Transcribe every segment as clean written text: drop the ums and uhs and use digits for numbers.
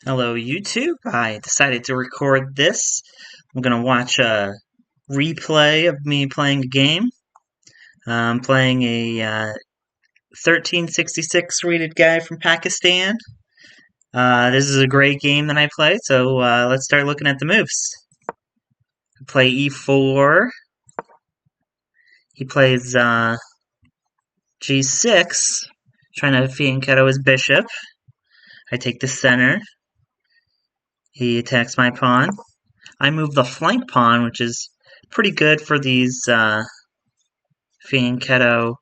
Hello, YouTube. I decided to record this. I'm going to watch a replay of me playing a game. I'm playing a 1366 rated guy from Pakistan. This is a great game that I play, so let's start looking at the moves. Play e4. He plays g6, trying to fianchetto his bishop. I take the center. He attacks my pawn. I move the flank pawn, which is pretty good for these fianchetto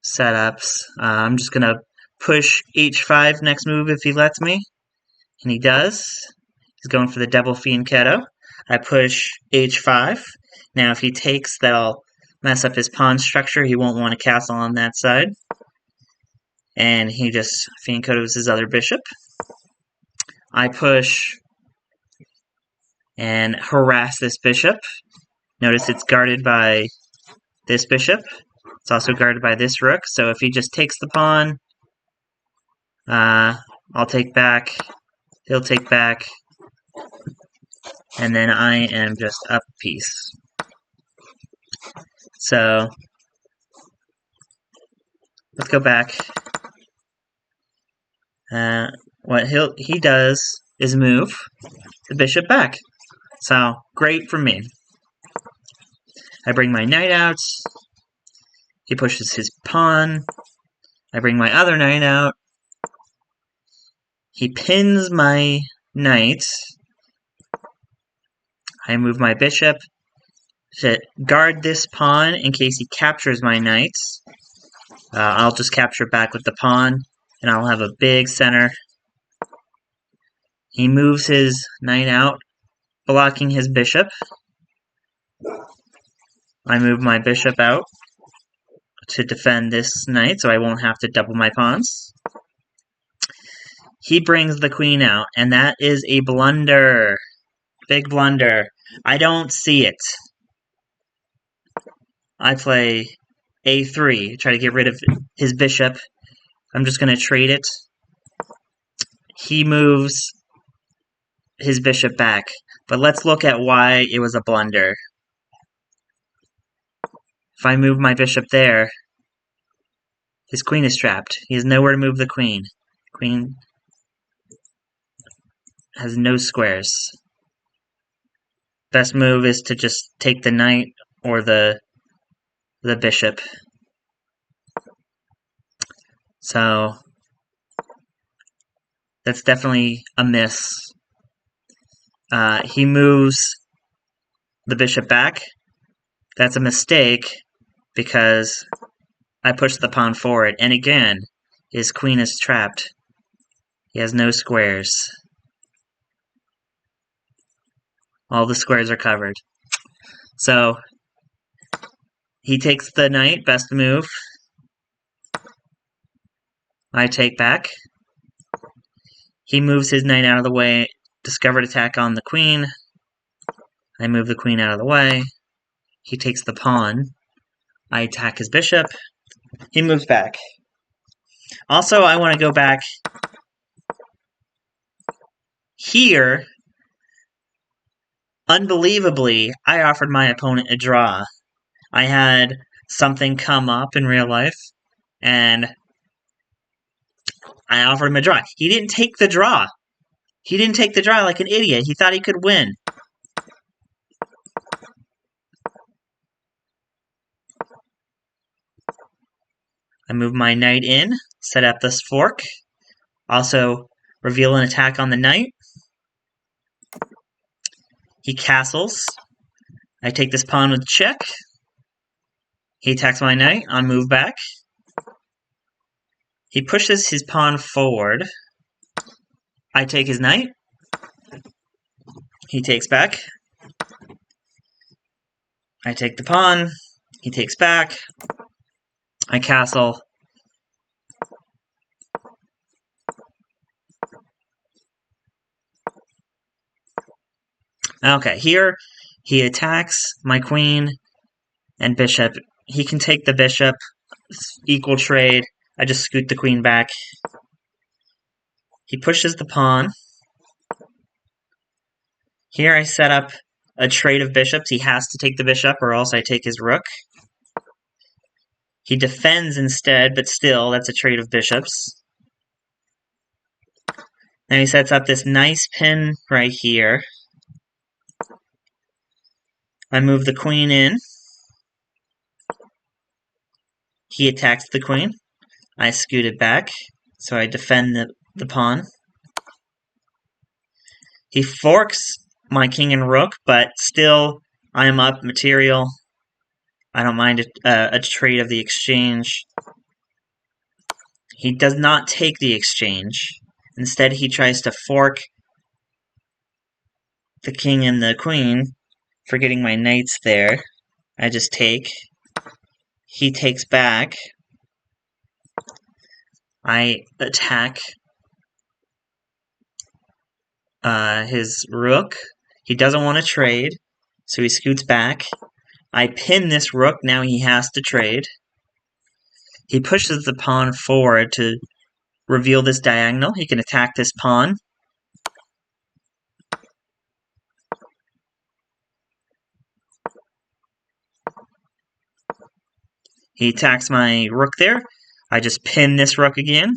setups. I'm just going to push h5 next move if he lets me, and he does. He's going for the double fianchetto. I push h5. Now if he takes, that'll mess up his pawn structure. He won't want a castle on that side. And he just fianchettos his other bishop. I push and harass this bishop. Notice it's guarded by this bishop. It's also guarded by this rook, so if he just takes the pawn, I'll take back, he'll take back, and then I am just up a piece. So, let's go back. What he does is move the bishop back. So, great for me. I bring my knight out. He pushes his pawn. I bring my other knight out. He pins my knight. I move my bishop to guard this pawn in case he captures my knight. I'll just capture back with the pawn, and I'll have a big center. He moves his knight out, blocking his bishop. I move my bishop out to defend this knight, so I won't have to double my pawns. He brings the queen out, and that is a blunder. Big blunder. I don't see it. I play a3, try to get rid of his bishop. I'm just going to trade it. He moves his bishop back. But let's look at why it was a blunder. If I move my bishop there, his queen is trapped. He has nowhere to move the queen. Queen has no squares. Best move is to just take the knight or the bishop. So that's definitely a miss. He moves the bishop back. That's a mistake because I pushed the pawn forward. And again, his queen is trapped. He has no squares. All the squares are covered. So he takes the knight, best move. I take back. He moves his knight out of the way. Discovered attack on the queen. I move the queen out of the way. He takes the pawn. I attack his bishop. He moves back. Also, I want to go back here. Unbelievably, I offered my opponent a draw. I had something come up in real life, and I offered him a draw. He didn't take the draw. He didn't take the draw like an idiot. He thought he could win. I move my knight in, set up this fork. Also, reveal an attack on the knight. He castles. I take this pawn with check. He attacks my knight. I move back. He pushes his pawn forward. I take his knight. He takes back. I take the pawn. He takes back. I castle. Okay, here he attacks my queen and bishop. He can take the bishop. Equal trade. I just scoot the queen back. He pushes the pawn. Here I set up a trade of bishops. He has to take the bishop or else I take his rook. He defends instead, but still, that's a trade of bishops. Now he sets up this nice pin right here. I move the queen in. He attacks the queen. I scoot it back, so I defend the pawn. He forks my king and rook, but still, I am up material. I don't mind a trade of the exchange. He does not take the exchange. Instead, he tries to fork the king and the queen, forgetting my knights there. I just take. He takes back. I attack his rook. He doesn't want to trade, so he scoots back. I pin this rook, now he has to trade. He pushes the pawn forward to reveal this diagonal. He can attack this pawn. He attacks my rook there. I just pin this rook again.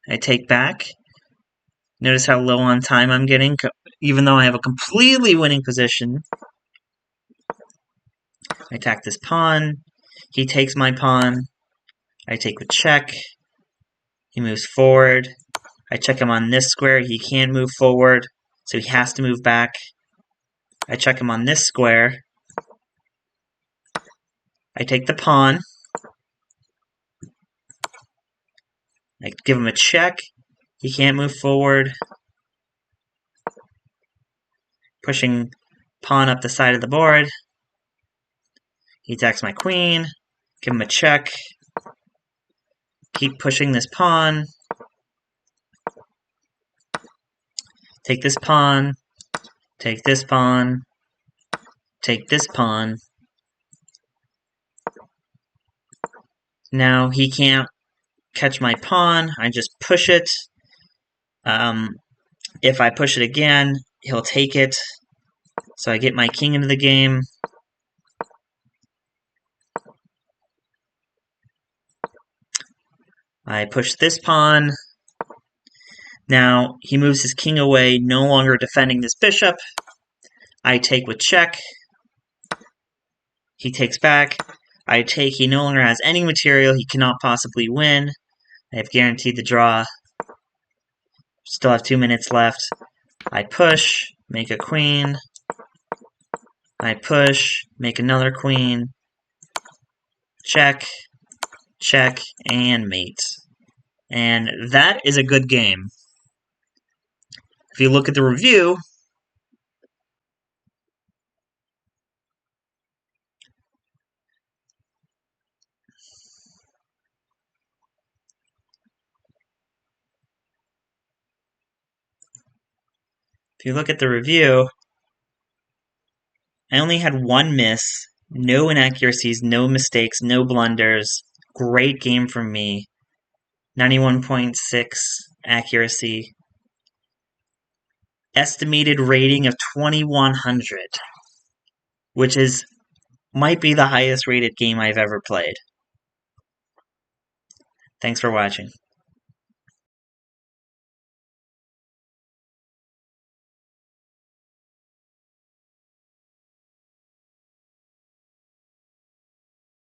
I take back. Notice how low on time I'm getting, even though I have a completely winning position. I attack this pawn. He takes my pawn. I take the check. He moves forward. I check him on this square. He can't move forward, so he has to move back. I check him on this square. I take the pawn. I give him a check. He can't move forward. Pushing pawn up the side of the board. He attacks my queen. Give him a check. Keep pushing this pawn. Take this pawn. Take this pawn. Take this pawn. Now he can't catch my pawn. I just push it. If I push it again, he'll take it. So I get my king into the game. I push this pawn. Now he moves his king away, no longer defending this bishop. I take with check. He takes back. I take. He no longer has any material. He cannot possibly win. I have guaranteed the draw. Still have 2 minutes left. I push, make a queen. I push, make another queen. Check, check, and mate. And that is a good game. If you look at the review, I only had one miss, no inaccuracies, no mistakes, no blunders. Great game from me. 91.6 accuracy. Estimated rating of 2100, which might be the highest rated game I've ever played. Thanks for watching.